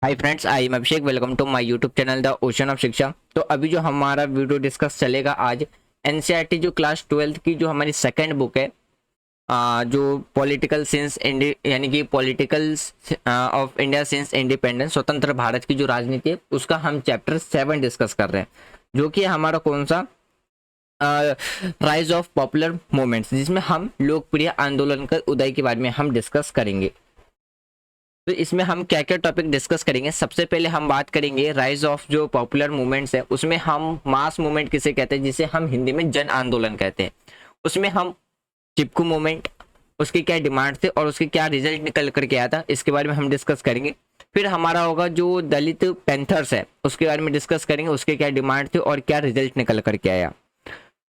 Hi friends, I am Abhishek. Welcome to my YouTube channel the ocean of Shiksha. तो अभी जो हमारा वीडियो डिस्कस चलेगा आज एनसीईआरटी जो क्लास 12th की जो हमारी सेकंड बुक है, जो पॉलिटिकल सिंस यानी कि political of India since independence, स्वतंत्र भारत की जो राजनीति है उसका हम चैप्टर 7 डिस्कस कर रहे हैं, जो कि हमारा कौन सा राइज ऑफ पॉपुलर मूवमेंट्स, जिसमें हम लोकप्रिय आंदोलन के उदय के बारे में हम डिस्कस करेंगे। तो इसमें हम क्या क्या टॉपिक डिस्कस करेंगे। सबसे पहले हम बात करेंगे राइज ऑफ जो पॉपुलर मूवमेंट्स है, उसमें हम मास मूवमेंट किसे कहते हैं, जिसे हम हिंदी में जन आंदोलन कहते हैं। उसमें हम चिपकू मूवमेंट, उसके क्या डिमांड थे और उसके क्या रिजल्ट निकल करके आया था, इसके बारे में हम डिस्कस करेंगे। फिर हमारा होगा जो दलित पैंथर्स है, उसके बारे में डिस्कस करेंगे, उसके क्या डिमांड थे और क्या रिजल्ट निकल करके आया।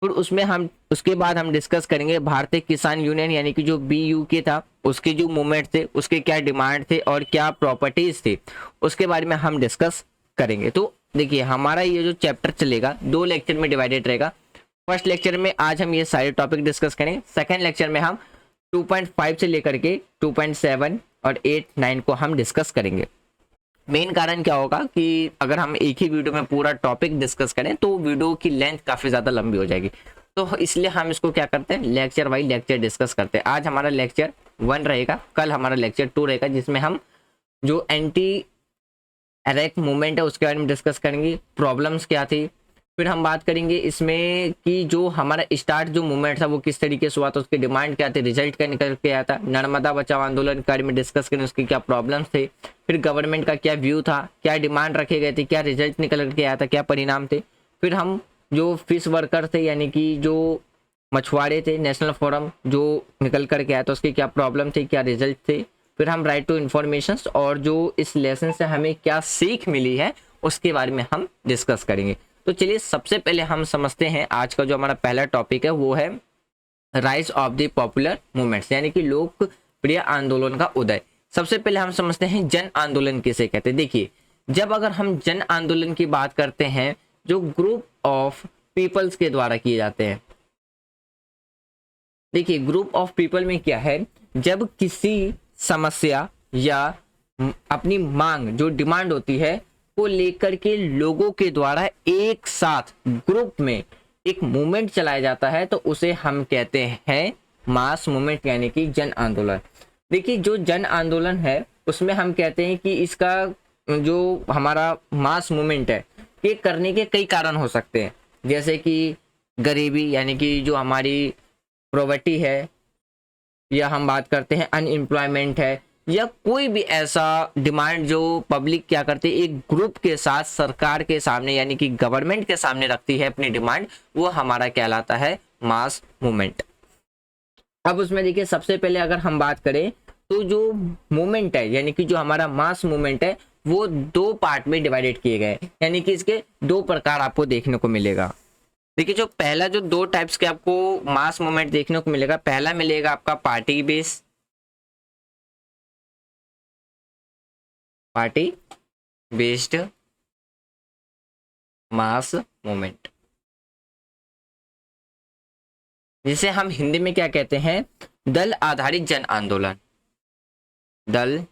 फिर उसमें हम उसके बाद हम डिस्कस करेंगे भारतीय किसान यूनियन यानी कि जो BUK था, उसके जो मूवमेंट थे, उसके क्या डिमांड थे और क्या प्रॉपर्टीज थी, उसके बारे में हम डिस्कस करेंगे। तो देखिए, हमारा ये जो चैप्टर चलेगा 2 लेक्चर में डिवाइडेड रहेगा। फर्स्ट लेक्चर में आज हम ये सारे टॉपिक डिस्कस करेंगे। सेकेंड लेक्चर में हम 2.5 से लेकर के 2.7 और 8, 9 को हम डिस्कस करेंगे। मेन कारण क्या होगा कि अगर हम एक ही वीडियो में पूरा टॉपिक डिस्कस करें तो वीडियो की लेंथ काफ़ी ज़्यादा लंबी हो जाएगी। तो इसलिए हम इसको क्या करते हैं, लेक्चर वाइज लेक्चर डिस्कस करते हैं। आज हमारा लेक्चर 1 रहेगा, कल हमारा लेक्चर 2 रहेगा, जिसमें हम जो एंटी अरेक मूवमेंट है उसके बारे में डिस्कस करेंगे, प्रॉब्लम्स क्या थी। फिर हम बात करेंगे इसमें कि जो हमारा स्टार्ट जो मूवमेंट था वो किस तरीके से हुआ था, उसकी डिमांड क्या थी, रिजल्ट क्या निकल के आया था। नर्मदा बचाओ आंदोलन के बारे में डिस्कस करें, उसके क्या प्रॉब्लम्स थे। फिर गवर्नमेंट का क्या व्यू था, क्या डिमांड रखे गए थे, क्या रिजल्ट निकल के आया था, क्या परिणाम थे। फिर हम जो फिश वर्कर थे यानी कि जो मछुआरे थे, नेशनल फोरम जो निकल करके आया था, उसकी क्या प्रॉब्लम थी, क्या रिजल्ट थे। फिर हम राइट टू इन्फॉर्मेशन और जो इस लेसन से हमें क्या सीख मिली है उसके बारे में हम डिस्कस करेंगे। तो चलिए, सबसे पहले हम समझते हैं आज का जो हमारा पहला टॉपिक है, वो है rise of the popular movements यानी कि लोकप्रिय आंदोलन का उदय। सबसे पहले हम समझते हैं जन आंदोलन किसे कहते हैं। देखिए, जब अगर हम जन आंदोलन की बात करते हैं, जो ग्रुप ऑफ पीपल्स के द्वारा किए जाते हैं। देखिए, ग्रुप ऑफ पीपल में क्या है, जब किसी समस्या या अपनी मांग जो डिमांड होती है को लेकर के लोगों के द्वारा एक साथ ग्रुप में एक मूवमेंट चलाया जाता है, तो उसे हम कहते हैं मास मूवमेंट यानी कि जन आंदोलन। देखिए, जो जन आंदोलन है उसमें हम कहते हैं कि इसका जो हमारा मास मूवमेंट है, ये करने के कई कारण हो सकते हैं, जैसे कि गरीबी यानी कि जो हमारी प्रॉवर्टी है, या हम बात करते हैं अनएम्प्लॉयमेंट है, या कोई भी ऐसा डिमांड जो पब्लिक क्या करती है, एक ग्रुप के साथ सरकार के सामने यानी कि गवर्नमेंट के सामने रखती है अपनी डिमांड, वो हमारा कहलाता है मास मूवमेंट। अब उसमें देखिए, सबसे पहले अगर हम बात करें तो जो मूवमेंट है यानी कि जो हमारा मास मूवमेंट है वो 2 पार्ट में डिवाइडेड किए गए, यानी कि इसके 2 प्रकार आपको देखने को मिलेगा। देखिए, जो पहला जो 2 टाइप्स के आपको मास मूवमेंट देखने को मिलेगा, पहला मिलेगा आपका पार्टी बेस्ड मास मूवमेंट, जिसे हम हिंदी में क्या कहते हैं, दल आधारित जन आंदोलन। दल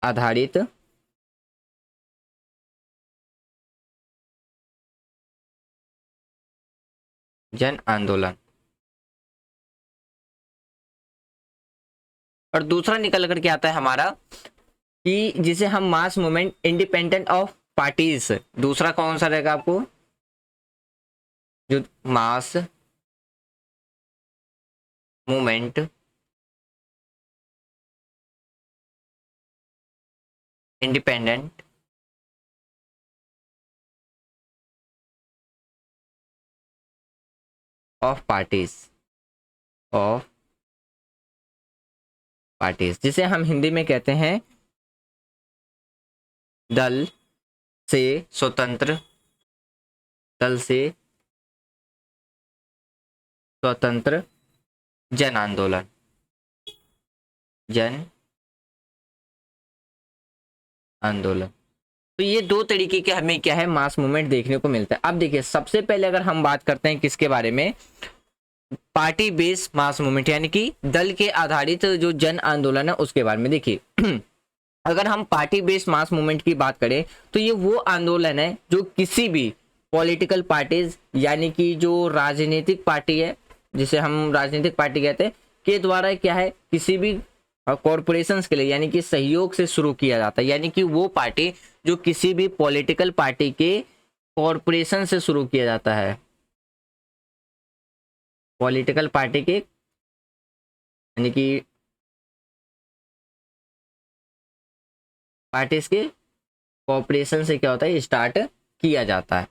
आधारित जन आंदोलन। और दूसरा निकल करके आता है हमारा कि जिसे हम mass movement independent of parties. दूसरा कौन सा रहेगा आपको, जो mass movement independent of parties, जिसे हम हिंदी में कहते हैं दल से स्वतंत्र जन आंदोलन, तो ये 2 तरीके के हमें क्या है, मास मूवमेंट देखने को मिलता है। अब देखिए, सबसे पहले अगर हम बात करते हैं किसके बारे में, पार्टी बेस्ड मास मूवमेंट यानी कि दल के आधारित जो जन आंदोलन है उसके बारे में। देखिए अगर हम पार्टी बेस्ड मास मूवमेंट की बात करें तो ये वो आंदोलन है जो किसी भी पॉलिटिकल पार्टीज यानी कि जो राजनीतिक पार्टी है, जिसे हम राजनीतिक पार्टी कहते हैं, के द्वारा क्या है किसी भी कॉरपोरेशंस के लिए यानी कि सहयोग से शुरू किया जाता है। यानी कि वो पार्टी जो किसी भी पॉलिटिकल पार्टी के कॉरपोरेशन से शुरू किया जाता है, पॉलिटिकल पार्टी के यानी कि पार्टीज के कॉरपोरेशन से क्या होता है स्टार्ट किया जाता है।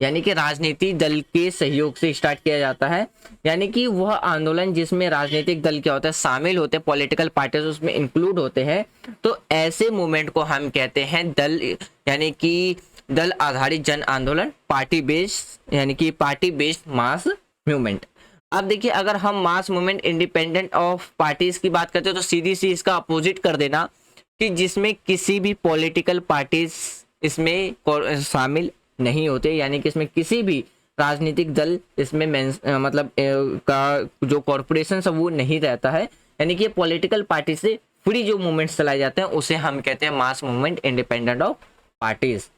यानी कि राजनीतिक दल के सहयोग से स्टार्ट किया जाता है। यानी कि वह आंदोलन जिसमें राजनीतिक दल क्या होता है शामिल होते हैं, पॉलिटिकल पार्टीज उसमें इंक्लूड होते हैं, तो ऐसे मूवमेंट को हम कहते हैं दल, यानी कि दल आधारित जन आंदोलन, पार्टी बेस्ड यानी कि पार्टी बेस्ड मास मूवमेंट। अब देखिए अगर हम mass movement independent of parties की बात करते हैं तो सीधी सी इसका अपोजिट कर देना कि जिसमें किसी भी पॉलिटिकल पार्टीज इसमें शामिल नहीं होते, यानी कि इसमें किसी भी राजनीतिक दल इसमें मतलब का जो कॉरपोरेशन है वो नहीं रहता है। यानी कि पॉलिटिकल पार्टी से फ्री जो मूवमेंट्स चलाए जाते हैं उसे हम कहते हैं mass movement independent of parties.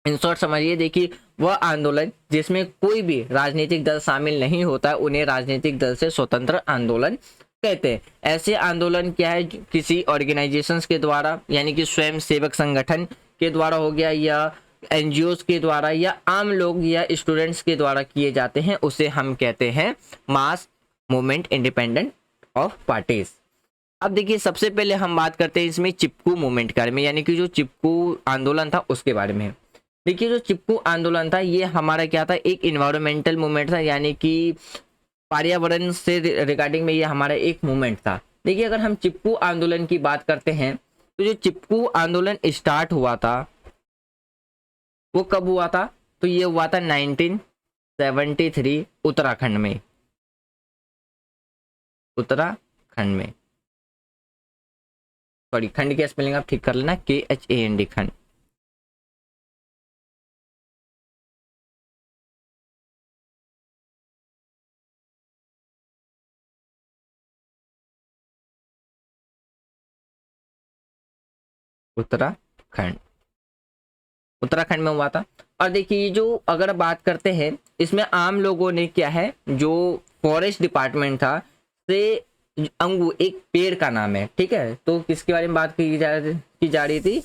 In short समझिए, देखिए वह आंदोलन जिसमें कोई भी राजनीतिक दल शामिल नहीं होता उन्हें राजनीतिक दल से स्वतंत्र आंदोलन कहते हैं। ऐसे आंदोलन क्या है किसी ऑर्गेनाइजेशंस के द्वारा यानी कि स्वयं सेवक संगठन के द्वारा हो गया या एनजीओज के द्वारा या आम लोग या स्टूडेंट्स के द्वारा किए जाते हैं, उसे हम कहते हैं mass movement independent of parties. अब देखिए सबसे पहले हम बात करते हैं इसमें चिपकू मूवमेंट के बारे में, यानी कि जो चिपकू आंदोलन था उसके बारे में। देखिए जो चिपकू आंदोलन था ये हमारा क्या था, एक इन्वायरमेंटल मूवमेंट था, यानी कि पर्यावरण से रिगार्डिंग में ये हमारा एक मूवमेंट था। देखिए अगर हम चिपकू आंदोलन की बात करते हैं तो जो चिपकू आंदोलन स्टार्ट हुआ था वो कब हुआ था, तो ये हुआ था 1973 उत्तराखंड में। उत्तराखंड में, सॉरी खंड की स्पेलिंग आप ठीक कर लेना, KHAND खंड। उत्तराखंड, उत्तराखंड में हुआ था। और देखिए जो अगर बात करते हैं इसमें आम लोगों ने क्या है, जो फॉरेस्ट डिपार्टमेंट था से अंगू एक पेड़ का नाम है, ठीक है, तो किसके बारे में बात की जा रही थी,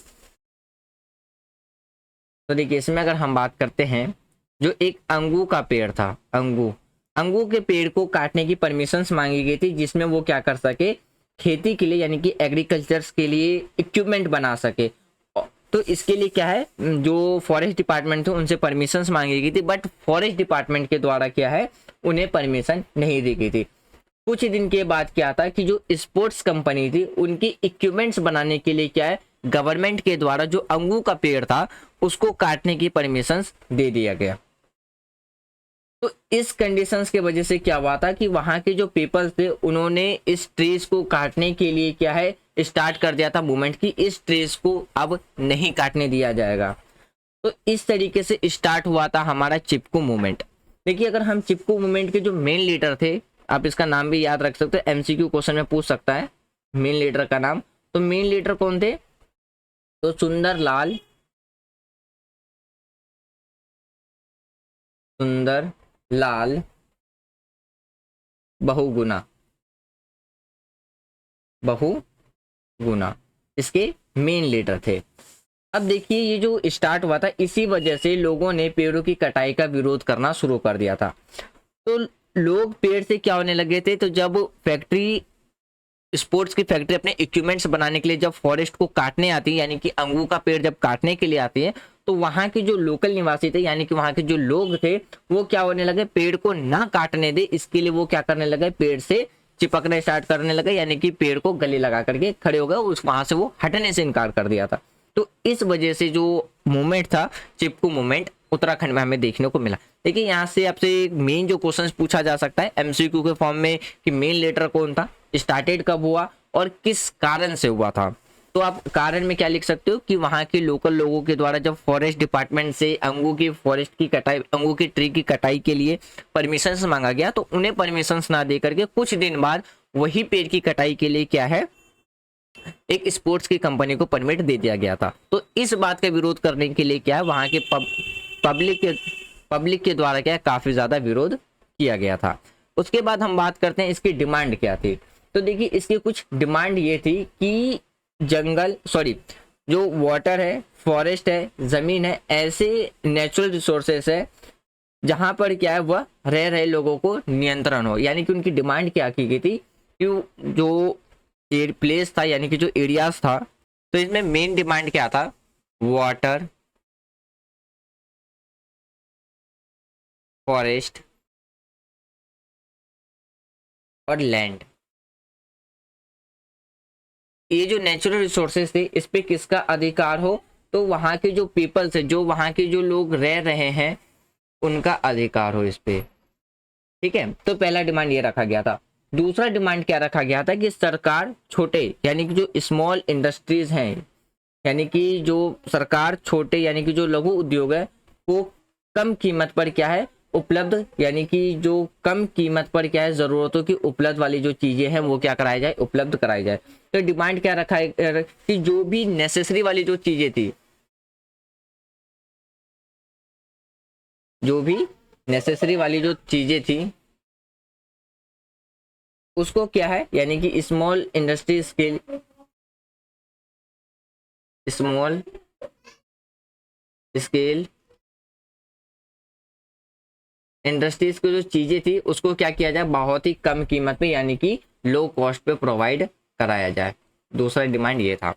तो देखिए इसमें अगर हम बात करते हैं जो एक अंगू का पेड़ था, अंगू के पेड़ को काटने की परमिशंस मांगी गई थी जिसमें वो क्या कर सके, खेती के लिए यानी कि एग्रीकल्चर्स के लिए इक्विपमेंट बना सके। तो इसके लिए क्या है, जो फॉरेस्ट डिपार्टमेंट थे उनसे परमिशंस मांगी गई थी, बट फॉरेस्ट डिपार्टमेंट के द्वारा क्या है उन्हें परमिशन नहीं दी गई थी। कुछ ही दिन के बाद क्या था कि जो स्पोर्ट्स कंपनी थी उनकी इक्विपमेंट्स बनाने के लिए क्या है गवर्नमेंट के द्वारा जो अंगू का पेड़ था उसको काटने की परमिशंस दे दिया गया। तो इस कंडीशंस के वजह से क्या हुआ था कि वहां के जो पीपल्स थे उन्होंने इस ट्रीज को काटने के लिए क्या है स्टार्ट कर दिया था मूवमेंट की, इस ट्रीज को अब नहीं काटने दिया जाएगा। तो इस तरीके से स्टार्ट हुआ था हमारा चिपकू मूवमेंट। देखिए अगर हम चिपकू मूवमेंट के जो मेन लीडर थे, आप इसका नाम भी याद रख सकते हो, MCQ क्वेश्चन में पूछ सकता है मेन लीडर का नाम। तो मेन लीडर कौन थे, तो सुंदर लाल बहुगुणा इसके मेन लीडर थे। अब देखिए ये जो स्टार्ट हुआ था इसी वजह से लोगों ने पेड़ों की कटाई का विरोध करना शुरू कर दिया था। तो लोग पेड़ से क्या होने लगे थे, तो जब फैक्ट्री स्पोर्ट्स की फैक्ट्री अपने इक्विपमेंट्स बनाने के लिए जब फॉरेस्ट को काटने आती है, यानी कि अंगू का पेड़ जब काटने के लिए आती है, तो वहां के जो लोकल निवासी थे यानी कि वहां के जो लोग थे वो क्या होने लगे, पेड़ को ना काटने दे इसके लिए वो क्या करने लगे, पेड़ से चिपकना स्टार्ट करने लगे, यानी कि पेड़ को गले लगा करके खड़े हो गए, उस वहां से वो हटने से इनकार कर दिया था। तो इस वजह से जो मूवमेंट था चिपकू मूवमेंट उत्तराखंड में हमें देखने को मिला। देखिए यहाँ से आपसे मेन जो क्वेश्चन पूछा जा सकता है MCQ के फॉर्म में कि मेन लीडर कौन था, स्टार्टेड कब हुआ और किस कारण से हुआ था। तो आप कारण में क्या लिख सकते हो कि वहां के लोकल लोगों के द्वारा जब फॉरेस्ट डिपार्टमेंट से अंगू की फॉरेस्ट की कटाई, अंगू की ट्री की कटाई के लिए परमिशंस मांगा गया, तो उन्हें परमिशंस ना दे करके कुछ दिन बाद वही पेड़ की कटाई के लिए क्या है एक स्पोर्ट्स की कंपनी को परमिट दे दिया गया था। तो इस बात का विरोध करने के लिए क्या है, वहाँ के पब्लिक के द्वारा क्या है, काफ़ी ज़्यादा विरोध किया गया था। उसके बाद हम बात करते हैं इसकी डिमांड क्या थी। तो देखिए इसकी कुछ डिमांड ये थी कि जो वाटर है, फॉरेस्ट है, ज़मीन है, ऐसे नेचुरल रिसोर्सेस है जहाँ पर क्या है वह रह रहे लोगों को नियंत्रण हो। यानी कि उनकी डिमांड क्या की गई थी कि जो प्लेस था यानी कि जो एरियाज था, तो इसमें मेन डिमांड क्या था, वाटर, फॉरेस्ट और लैंड। ये जो नेचुरल रिसोर्सेज थे इस पे किसका अधिकार हो, तो वहाँ के जो पीपल्स है, जो वहाँ के जो लोग रह रहे हैं उनका अधिकार हो इस पे। ठीक है, तो पहला डिमांड ये रखा गया था। दूसरा डिमांड क्या रखा गया था कि सरकार छोटे यानी कि जो स्मॉल इंडस्ट्रीज हैं, यानी कि जो सरकार छोटे यानी कि जो लघु उद्योग है वो कम कीमत पर क्या है उपलब्ध, यानी कि जो कम कीमत पर क्या है जरूरतों की उपलब्ध वाली जो चीजें हैं वो क्या कराई जाए, उपलब्ध कराई जाए। तो डिमांड क्या रखा है कि जो भी नेसेसरी वाली जो चीजें थी, जो भी नेसेसरी वाली जो चीजें थी उसको क्या है, यानी कि स्मॉल स्केल इंडस्ट्रीज की जो चीजें थी उसको क्या किया जाए, बहुत ही कम कीमत पे यानी कि लो कॉस्ट पे प्रोवाइड कराया जाए। दूसरा डिमांड ये था।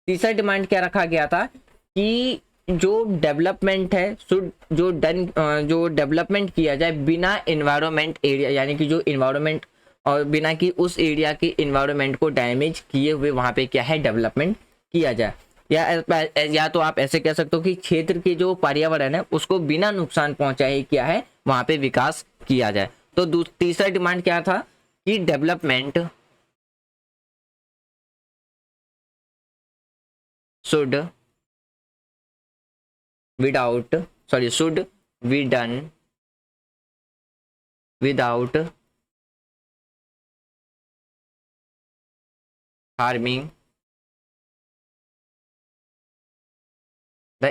तीसरा डिमांड क्या रखा गया था कि जो डेवलपमेंट है जो डेवलपमेंट किया जाए बिना इन्वायरमेंट एरिया, यानी कि जो इन्वायरमेंट और बिना कि उस एरिया के इन्वायरमेंट को डैमेज किए हुए वहाँ पे क्या है डेवलपमेंट किया जाए। या तो आप ऐसे कह सकते हो कि क्षेत्र के जो पर्यावरण है उसको बिना नुकसान पहुंचाए क्या है वहाँ पे विकास किया जाए। तो तीसरा डिमांड क्या था कि development should be done without harming the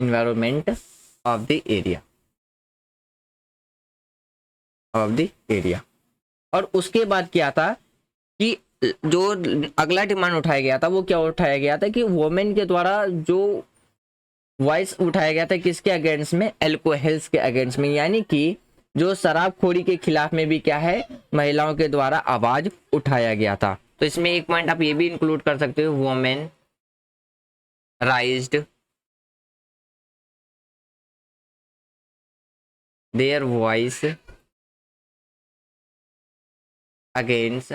environment of the area. और उसके बाद क्या था कि जो अगला डिमांड उठाया गया था वो क्या उठाया गया था कि वुमेन के द्वारा जो वॉइस उठाया गया था किसके अगेंस्ट में, अल्कोहल्स के अगेंस्ट में, यानी कि जो शराबखोरी के खिलाफ में भी क्या है महिलाओं के द्वारा आवाज उठाया गया था। तो इसमें एक पॉइंट आप ये भी इंक्लूड कर सकते हो, women राइज्ड their voice against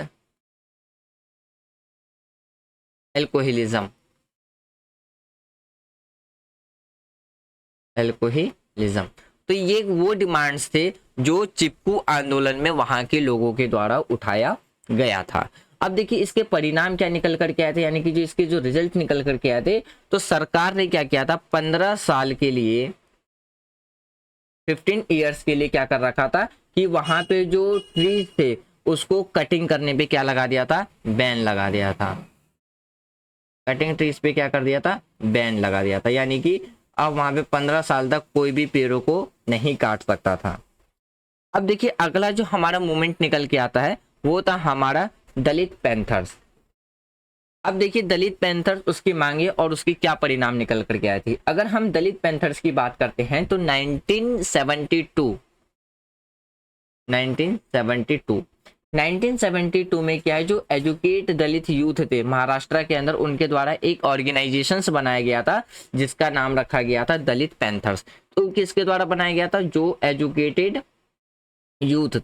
alcoholism. तो ये वो डिमांड्स थे जो चिपकू आंदोलन में वहां के लोगों के द्वारा उठाया गया था। अब देखिए इसके परिणाम क्या निकल करके आए थे, यानी कि जो इसके जो रिजल्ट निकल करके आए थे, तो सरकार ने क्या किया था 15 साल के लिए 15 ईयर्स के लिए क्या कर रखा था कि वहां पे जो ट्रीज थे उसको कटिंग करने पे क्या लगा दिया था, बैन लगा दिया था। कटिंग ट्रीज पे क्या कर दिया था, बैन लगा दिया था, यानी कि अब वहां पे 15 साल तक कोई भी पेड़ों को नहीं काट सकता था। अब देखिए अगला जो हमारा मूवमेंट निकल के आता है वो था हमारा दलित पैंथर्स। अब देखिए दलित पैंथर्स उसकी मांगे और उसकी क्या परिणाम निकल करके आई थी। अगर हम दलित पैंथर्स की बात करते हैं तो 1972 में क्या है जो एजुकेट दलित यूथ थे महाराष्ट्र के अंदर, उनके द्वारा एक ऑर्गेनाइजेशंस बनाया गया था जिसका नाम रखा गया था दलित पैंथर्स। तो किसके द्वारा बनाया गया था, जो एजुकेटेड यूथ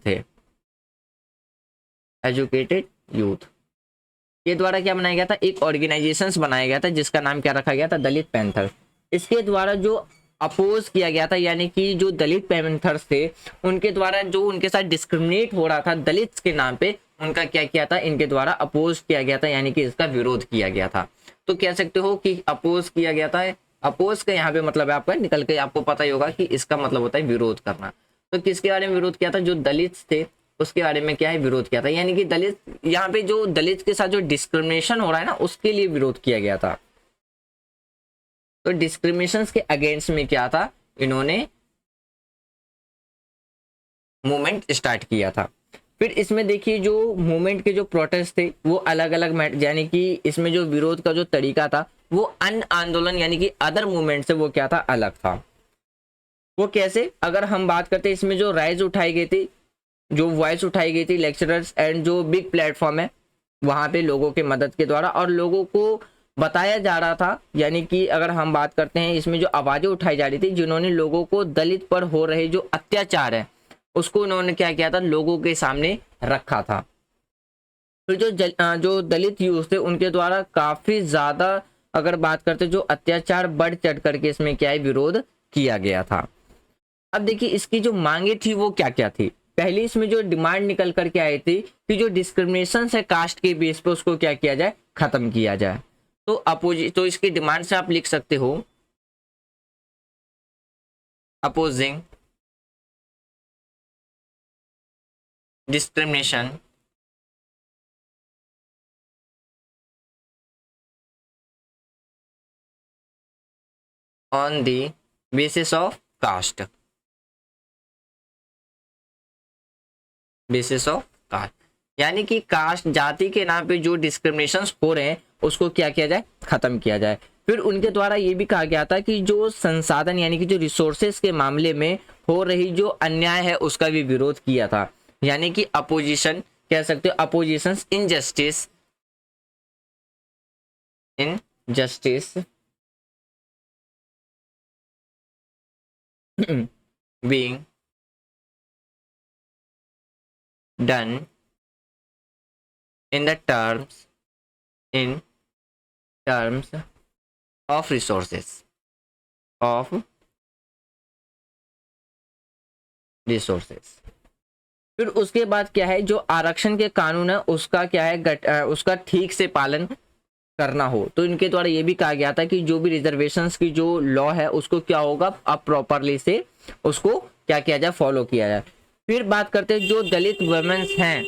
के द्वारा क्या बनाया गया था, एक ऑर्गेनाइजेशंस बनाया गया था जिसका नाम क्या रखा गया था, दलित पैंथर। इसके द्वारा जो अपोज किया गया था, यानी कि जो दलित पैंथर्स थे उनके द्वारा जो उनके साथ डिस्क्रिमिनेट हो रहा था दलित के नाम पे, उनका क्या किया था, इनके द्वारा अपोज किया गया था, यानी कि इसका विरोध किया गया था। तो कह सकते हो कि अपोज किया गया था। अपोज का यहाँ पे मतलब है आपका निकल के आपको पता ही होगा कि इसका मतलब होता है विरोध करना। तो किसके बारे में विरोध किया था? जो दलित थे उसके बारे में क्या है, विरोध किया था। यानी कि दलित, यहाँ पे जो दलित के साथ जो डिस्क्रिमिनेशन हो रहा है ना, उसके लिए विरोध किया गया था। तो डिस्क्रिमिनेशन के अगेंस्ट में क्या था, इन्होंने मूवमेंट स्टार्ट किया था। फिर इसमें देखिए जो मूवमेंट के जो प्रोटेस्ट थे वो अलग अलग, यानी कि इसमें जो विरोध का जो तरीका था वो अन्य आंदोलन यानी कि अदर मूवमेंट से वो क्या था, अलग था। वो कैसे, अगर हम बात करते हैं इसमें जो राइज उठाई गई थी, जो वॉइस उठाई गई थी लेक्चरर्स एंड जो बिग प्लेटफॉर्म है वहां पे लोगों के मदद के द्वारा, और लोगों को बताया जा रहा था, यानी कि अगर हम बात करते हैं इसमें जो आवाजें उठाई जा रही थी, जिन्होंने लोगों को दलित पर हो रहे जो अत्याचार है उसको उन्होंने क्या किया था, लोगों के सामने रखा था। फिर जो दलित यूथ थे उनके द्वारा काफी ज्यादा अगर बात करते जो अत्याचार बढ़ चढ़ करके इसमें क्या है, विरोध किया गया था। अब देखिए इसकी जो मांगे थी वो क्या क्या थी। पहली इसमें जो डिमांड निकल करके आई थी कि जो डिस्क्रिमिनेशन है कास्ट के बेस पे उसको क्या किया जाए, खत्म किया जाए। तो इसकी डिमांड से आप लिख सकते हो opposing discrimination on the basis of caste, basis of caste, यानी कि कास्ट जाति के नाम पे जो डिस्क्रिमिनेशन हो रहे हैं उसको क्या किया जाए, खत्म किया जाए। फिर उनके द्वारा ये भी कहा गया था कि जो संसाधन यानी कि जो रिसोर्सेस के मामले में हो रही जो अन्याय है उसका भी विरोध किया था। यानी कि अपोजिशन कह सकते हो, opposition in justice, in justice being done in the terms of resources, of resources। फिर उसके बाद क्या है, जो आरक्षण के कानून है उसका क्या है, उसका ठीक से पालन करना हो। तो इनके द्वारा ये भी कहा गया था कि जो भी रिजर्वेशंस की जो लॉ है उसको क्या होगा, अब प्रॉपरली से उसको क्या किया जाए, फॉलो किया जाए। फिर बात करते हैं जो दलित वुमेन्स हैं,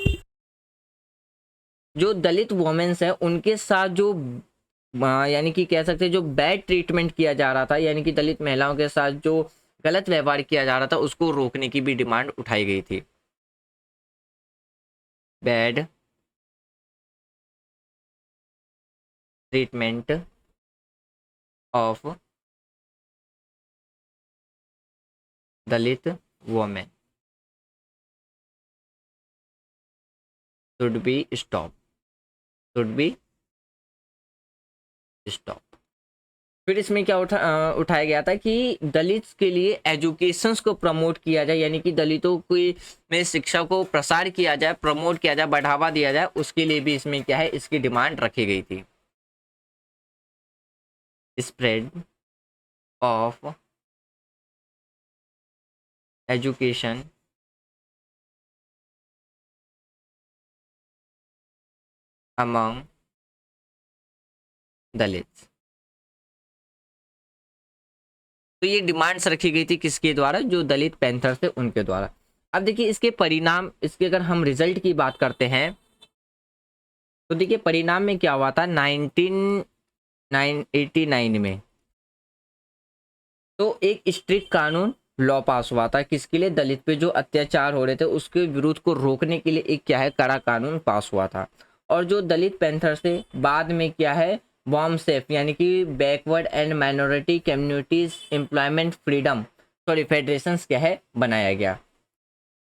जो दलित वुमेन्स हैं उनके साथ जो यानी कि कह सकते हैं जो बैड ट्रीटमेंट किया जा रहा था, यानी कि दलित महिलाओं के साथ जो गलत व्यवहार किया जा रहा था उसको रोकने की भी डिमांड उठाई गई थी। Bad treatment of Dalit women should be stop, should be stop. फिर इसमें क्या उठाया गया था कि दलित के लिए एजुकेशंस को प्रमोट किया जाए, यानी कि दलितों की में शिक्षा को प्रसार किया जाए, प्रमोट किया जाए, बढ़ावा दिया जाए, उसके लिए भी इसमें क्या है, इसकी डिमांड रखी गई थी। स्प्रेड ऑफ एजुकेशन अमंग दलित। तो ये डिमांड्स रखी गई थी किसके द्वारा, जो दलित पैंथर थे उनके द्वारा। अब देखिए इसके परिणाम, इसके अगर हम रिजल्ट की बात करते हैं तो देखिए परिणाम में क्या हुआ था 1989 में। तो एक स्ट्रिक्ट कानून लॉ पास हुआ था किसके लिए, दलित पे जो अत्याचार हो रहे थे उसके विरुद्ध को रोकने के लिए एक क्या है, कड़ा कानून पास हुआ था। और जो दलित पैंथर से बाद में क्या है, वॉर्म सेफ यानी कि backward and minority communities employment freedom sorry federation क्या है, बनाया गया।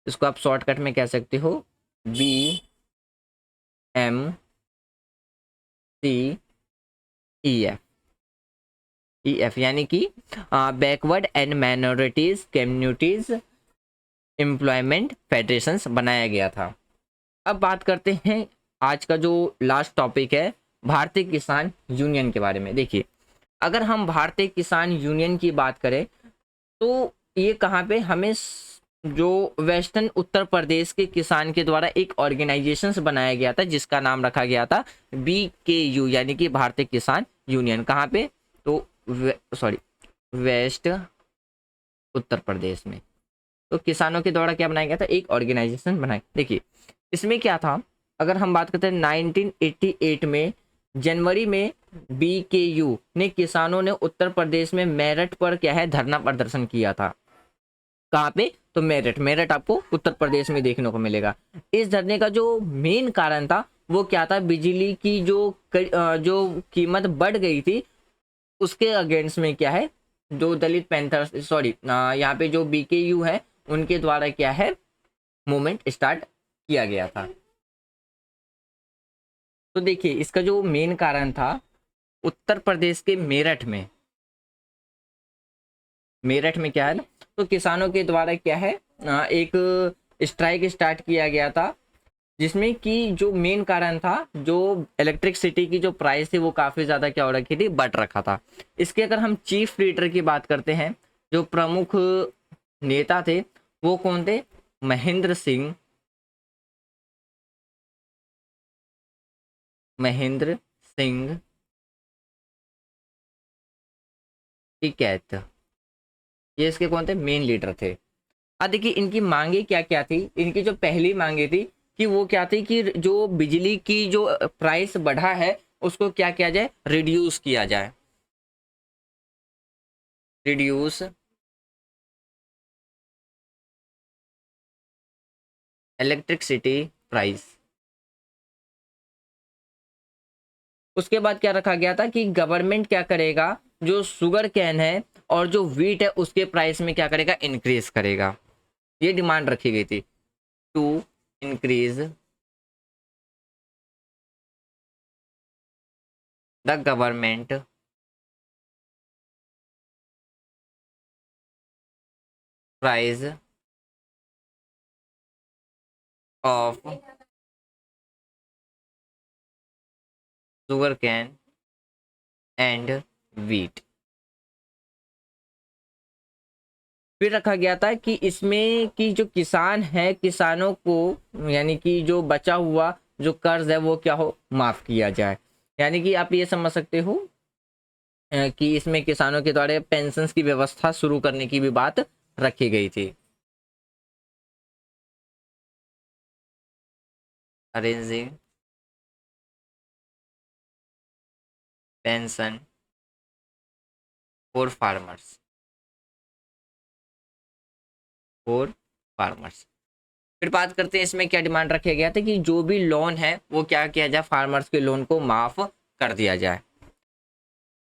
इसको आप शॉर्टकट में कह सकते हो BMCEF, यानी कि backward and minorities communities employment federations बनाया गया था। अब बात करते हैं आज का जो लास्ट टॉपिक है, भारतीय किसान यूनियन के बारे में। देखिए अगर हम भारतीय किसान यूनियन की बात करें तो ये कहाँ पे, हमें जो वेस्टर्न उत्तर प्रदेश के किसान के द्वारा एक ऑर्गेनाइजेशन बनाया गया था जिसका नाम रखा गया था BKU, यानी कि भारतीय किसान यूनियन। कहाँ पे, तो वेस्ट उत्तर प्रदेश में, तो किसानों के द्वारा क्या बनाया गया था, एक ऑर्गेनाइजेशन बनाया। देखिए इसमें क्या था, अगर हम बात करते हैं 1988 में जनवरी में BKU ने किसानों ने उत्तर प्रदेश में मेरठ पर क्या है धरना प्रदर्शन किया था। कहाँ पे, तो मेरठ, मेरठ आपको उत्तर प्रदेश में देखने को मिलेगा। इस धरने का जो मेन कारण था वो क्या था, बिजली की जो कीमत बढ़ गई थी उसके अगेंस्ट में क्या है, जो दलित पैंथर्स सॉरी यहाँ पे जो BKU है उनके द्वारा क्या है मूवमेंट स्टार्ट किया गया था। तो देखिए इसका जो मेन कारण था उत्तर प्रदेश के मेरठ में क्या है ना, तो किसानों के द्वारा क्या है एक स्ट्राइक स्टार्ट किया गया था, जिसमें कि जो मेन कारण था जो इलेक्ट्रिसिटी की जो प्राइस थी वो काफ़ी ज़्यादा क्या हो रखी थी, बढ़ रखा था। इसके अगर हम चीफ लीडर की बात करते हैं, जो प्रमुख नेता थे वो कौन थे, महेंद्र सिंह टिकैत, ये इसके कौन थे, मेन लीडर थे। अब देखिए इनकी मांगे क्या क्या थी, इनकी जो पहली मांगे थी कि वो क्या थी कि जो बिजली की जो प्राइस बढ़ा है उसको क्या किया जाए, रिड्यूस किया जाए, रिड्यूस इलेक्ट्रिसिटी प्राइस। उसके बाद क्या रखा गया था कि गवर्नमेंट क्या करेगा, जो शुगर कैन है और जो व्हीट है उसके प्राइस में क्या करेगा, इंक्रीज करेगा। ये डिमांड रखी गई थी, to increase the government price of sugar cane and wheat. फिर रखा गया था कि इसमें कि जो किसान है किसानों को यानी कि जो बचा हुआ जो कर्ज है वो क्या हो, माफ किया जाए। यानी कि आप ये समझ सकते हो कि इसमें किसानों के द्वारा पेंशन की व्यवस्था शुरू करने की भी बात रखी गई थी। Arranging pension for farmers. फिर बात करते हैं इसमें क्या डिमांड रखा गया था कि जो भी लोन है वो क्या किया जाए, फार्मर्स के लोन को माफ कर दिया जाए।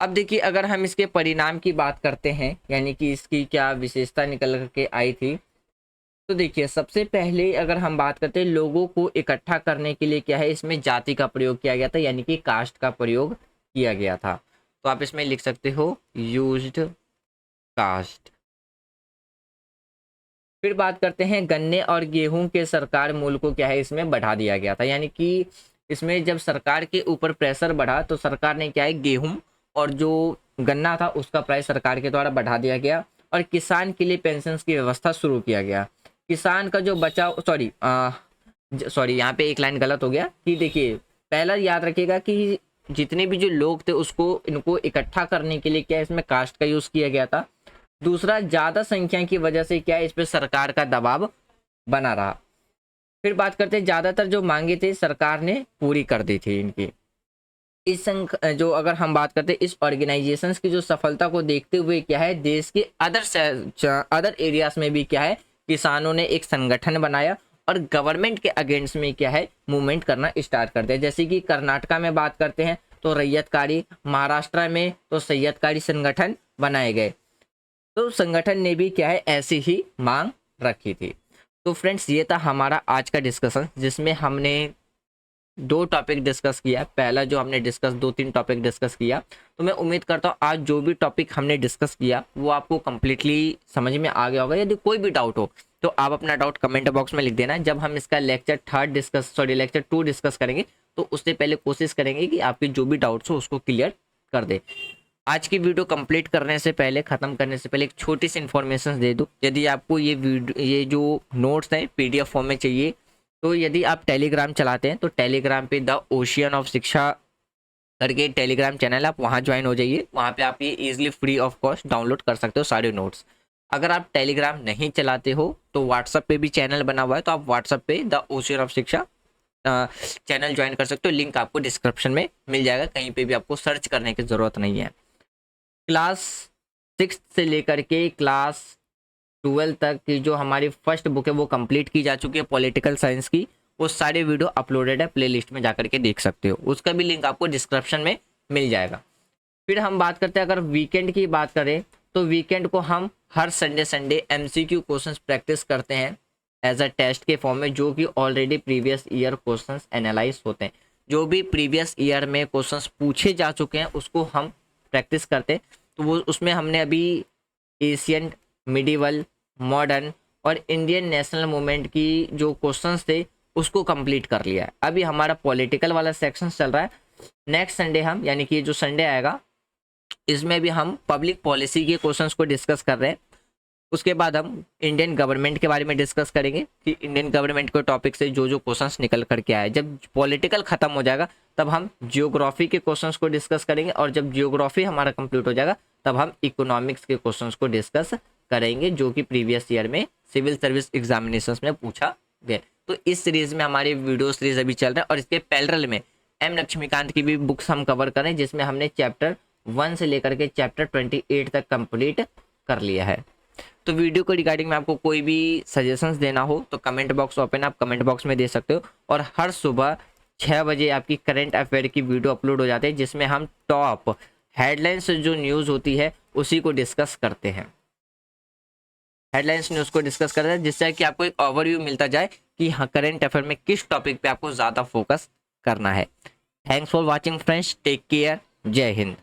अब देखिए अगर हम इसके परिणाम की बात करते हैं यानी कि इसकी क्या विशेषता निकल करके आई थी, तो देखिए सबसे पहले अगर हम बात करते हैं लोगों को इकट्ठा करने के लिए क्या है, इसमें जाति का प्रयोग किया गया था यानी कि कास्ट का प्रयोग किया गया था। तो आप इसमें लिख सकते हो यूज्ड कास्ट। फिर बात करते हैं गन्ने और गेहूं के सरकार मूल्य को क्या है, इसमें बढ़ा दिया गया था। यानी कि इसमें जब सरकार के ऊपर प्रेशर बढ़ा तो सरकार ने क्या है गेहूं और जो गन्ना था उसका प्राइस सरकार के द्वारा बढ़ा दिया गया और किसान के लिए पेंशन की व्यवस्था शुरू किया गया। किसान का जो बचाव सॉरी यहाँ पे एक लाइन गलत हो गया कि देखिए पहला याद रखिएगा कि जितने भी जो लोग थे उसको इनको इकट्ठा करने के लिए क्या इसमें कास्ट का यूज किया गया था। दूसरा ज्यादा संख्या की वजह से क्या इस पे सरकार का दबाव बना रहा। फिर बात करते हैं ज्यादातर जो मांगे थे सरकार ने पूरी कर दी थी इनकी। जो अगर हम बात करते हैं इस ऑर्गेनाइजेशंस की जो सफलता को देखते हुए क्या है देश के अदर एरियाज में भी क्या है किसानों ने एक संगठन बनाया और गवर्नमेंट के अगेंस्ट में क्या है मूवमेंट करना स्टार्ट कर दिया। जैसे कि कर्नाटका में बात करते हैं तो रैयतकारी, महाराष्ट्र में तो सैयदकारी संगठन बनाए गए। तो संगठन ने भी क्या है ऐसी ही मांग रखी थी। तो फ्रेंड्स ये था हमारा आज का डिस्कशन जिसमें हमने दो टॉपिक डिस्कस किया। पहला जो हमने डिस्कस 2-3 टॉपिक डिस्कस किया, तो मैं उम्मीद करता हूँ आज जो भी टॉपिक हमने डिस्कस किया वो आपको कंप्लीटली समझ में आ गया होगा। यदि कोई भी डाउट हो तो आप अपना डाउट कमेंट बॉक्स में लिख देना। जब हम इसका लेक्चर 2 डिस्कस करेंगे तो उससे पहले कोशिश करेंगे कि आपके जो भी डाउट्स हो उसको क्लियर कर दे। आज की वीडियो कंप्लीट करने से पहले, खत्म करने से पहले एक छोटी सी इन्फॉर्मेशन दे दूं। यदि आपको ये जो नोट्स हैं पीडीएफ फॉर्म में चाहिए तो यदि आप टेलीग्राम चलाते हैं तो टेलीग्राम पे द ओशियन ऑफ शिक्षा करके टेलीग्राम चैनल, आप वहाँ ज्वाइन हो जाइए। वहाँ पे आप ये easily free of cost download कर सकते हो सारे नोट्स। अगर आप टेलीग्राम नहीं चलाते हो तो व्हाट्सअप पे भी चैनल बना हुआ है, तो आप व्हाट्सअप पे द ओशियन ऑफ शिक्षा चैनल ज्वाइन कर सकते हो। लिंक आपको डिस्क्रिप्शन में मिल जाएगा, कहीं पे भी आपको सर्च करने की ज़रूरत नहीं है। क्लास 6 से लेकर के क्लास 12 तक की जो हमारी फर्स्ट बुक है वो कंप्लीट की जा चुकी है पॉलिटिकल साइंस की। वो सारे वीडियो अपलोडेड है, प्लेलिस्ट में जाकर के देख सकते हो, उसका भी लिंक आपको डिस्क्रिप्शन में मिल जाएगा। फिर हम बात करते हैं, अगर वीकेंड की बात करें तो वीकेंड को हम हर संडे MCQ क्वेश्चंस प्रैक्टिस करते हैं एज अ टेस्ट के फॉर्म में, जो कि already previous year questions analyse होते हैं। जो भी प्रीवियस ईयर में क्वेश्चंस पूछे जा चुके हैं उसको हम प्रैक्टिस करते हैं। तो वो उसमें हमने अभी एशियन, मिडिवल, मॉडर्न और इंडियन नेशनल मूवमेंट की जो क्वेश्चंस थे उसको कंप्लीट कर लिया है। अभी हमारा पॉलिटिकल वाला सेक्शन चल रहा है। नेक्स्ट संडे हम, यानी कि जो संडे आएगा, इसमें भी हम पब्लिक पॉलिसी के क्वेश्चंस को डिस्कस कर रहे हैं। उसके बाद हम इंडियन गवर्नमेंट के बारे में डिस्कस करेंगे कि इंडियन गवर्नमेंट के टॉपिक से जो जो क्वेश्चंस निकल करके आए। जब पॉलिटिकल खत्म हो जाएगा तब हम जियोग्राफी के क्वेश्चंस को डिस्कस करेंगे, और जब जियोग्राफी हमारा कंप्लीट हो जाएगा तब हम इकोनॉमिक्स के क्वेश्चंस को डिस्कस करेंगे, जो कि प्रीवियस ईयर में सिविल सर्विस एग्जामिनेशंस में पूछा गया। तो इस सीरीज में हमारी वीडियो सीरीज अभी चल रहा है, और इसके पैरेलल में एम लक्ष्मीकांत की भी बुक्स हम कवर करें, जिसमें हमने चैप्टर 1 से लेकर के चैप्टर 28 तक कंप्लीट कर लिया है। तो वीडियो को रिगार्डिंग में आपको कोई भी सजेशंस देना हो तो कमेंट बॉक्स ओपन, आप कमेंट बॉक्स में दे सकते हो। और हर सुबह 6 बजे आपकी करंट अफेयर की वीडियो अपलोड हो जाती है, जिसमें हम टॉप हेडलाइंस जो न्यूज़ होती है उसी को डिस्कस करते हैं। हेडलाइंस न्यूज़ को डिस्कस करते हैं, जिससे कि आपको एक ओवरव्यू मिलता जाए कि हाँ करंट अफेयर में किस टॉपिक पे आपको ज़्यादा फोकस करना है। Thanks for watching friends, take care, जय हिंद।